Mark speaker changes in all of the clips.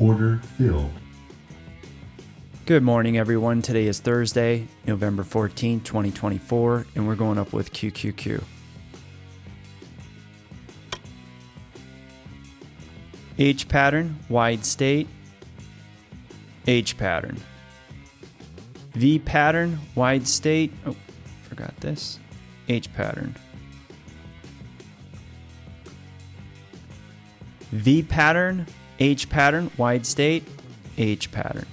Speaker 1: Order filled.
Speaker 2: Good morning, everyone. Today is Thursday, November 14th, 2024, and we're going up with QQQ. H pattern, wide state, H pattern. V pattern, wide state, oh, forgot this, H pattern. V pattern, H pattern, wide state, H pattern.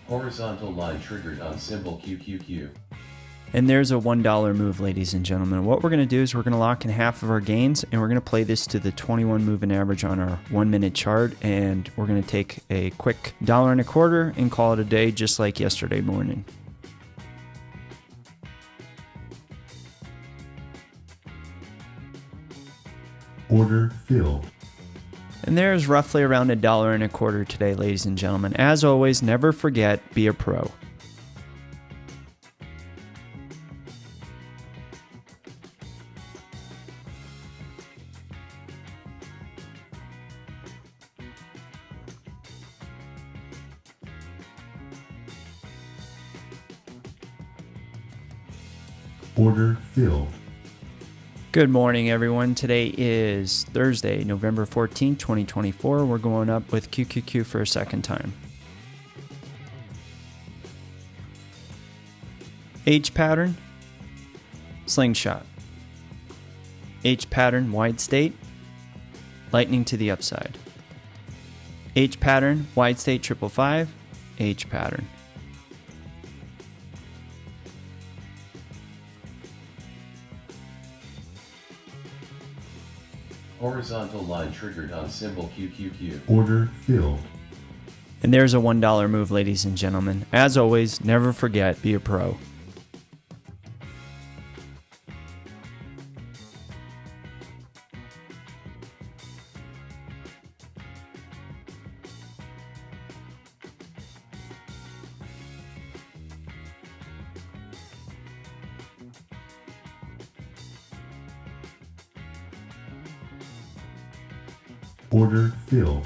Speaker 3: Horizontal line triggered on symbol QQQ.
Speaker 2: And there's a $1 move, ladies and gentlemen. What we're going to do is we're going to lock in half of our gains, and we're going to play this to the 21 moving average on our 1 minute chart, and we're going to take a quick $1.25 and call it a day, just like yesterday morning.
Speaker 1: Order filled.
Speaker 2: And there's roughly around $1.25 today, ladies and gentlemen. As always, never forget, be a pro.
Speaker 1: Order filled.
Speaker 2: Good morning, everyone. Today is Thursday, November 14th, 2024. We're going up with QQQ for a second time. H pattern, slingshot. H pattern, wide state, lightning to the upside. H pattern, wide state, 555, H pattern.
Speaker 3: Horizontal line triggered on symbol QQQ.
Speaker 1: Order filled.
Speaker 2: And there's a $1 move, ladies and gentlemen. As always, never forget, be a pro.
Speaker 1: Order filled.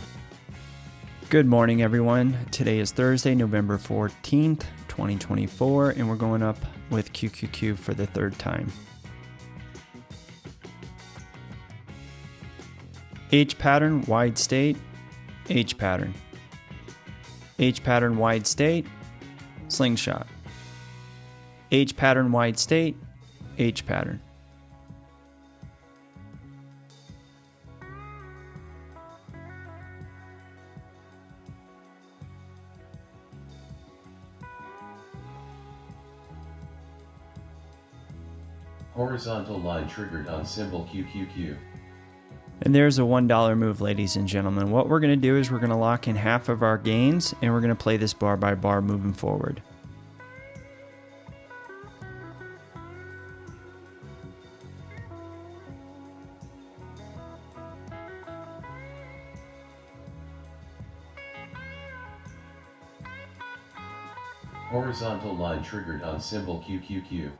Speaker 2: Good morning, everyone. Today is Thursday, November 14th, 2024, and we're going up with QQQ for the third time. H pattern, wide state, H pattern. H pattern, wide state, slingshot. H pattern, wide state, H pattern.
Speaker 3: Horizontal line triggered on symbol QQQ.
Speaker 2: And there's a $1 move, ladies and gentlemen. What we're going to do is we're going to lock in half of our gains, and we're going to play this bar by bar moving forward.
Speaker 3: Horizontal line triggered on symbol QQQ.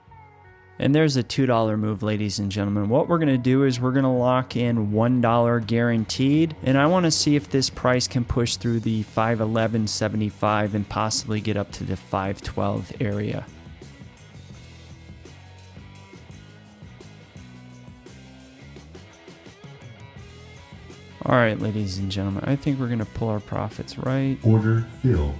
Speaker 2: And there's a $2 move, ladies and gentlemen. What we're going to do is we're going to lock in $1 guaranteed. And I want to see if this price can push through the 511.75 and possibly get up to the 512 area. All right, ladies and gentlemen, I think we're going to pull our profits right.
Speaker 1: Order filled.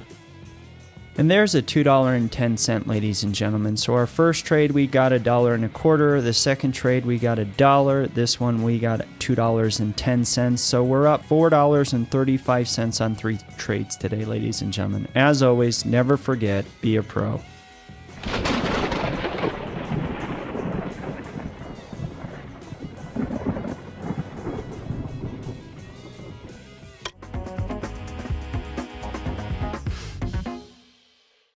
Speaker 2: And there's a $2.10, ladies and gentlemen. So our first trade, we got $1.25. The second trade, we got $1. This one, we got $2.10. So we're up $4.35 on 3 trades today, ladies and gentlemen. As always, never forget, be a pro.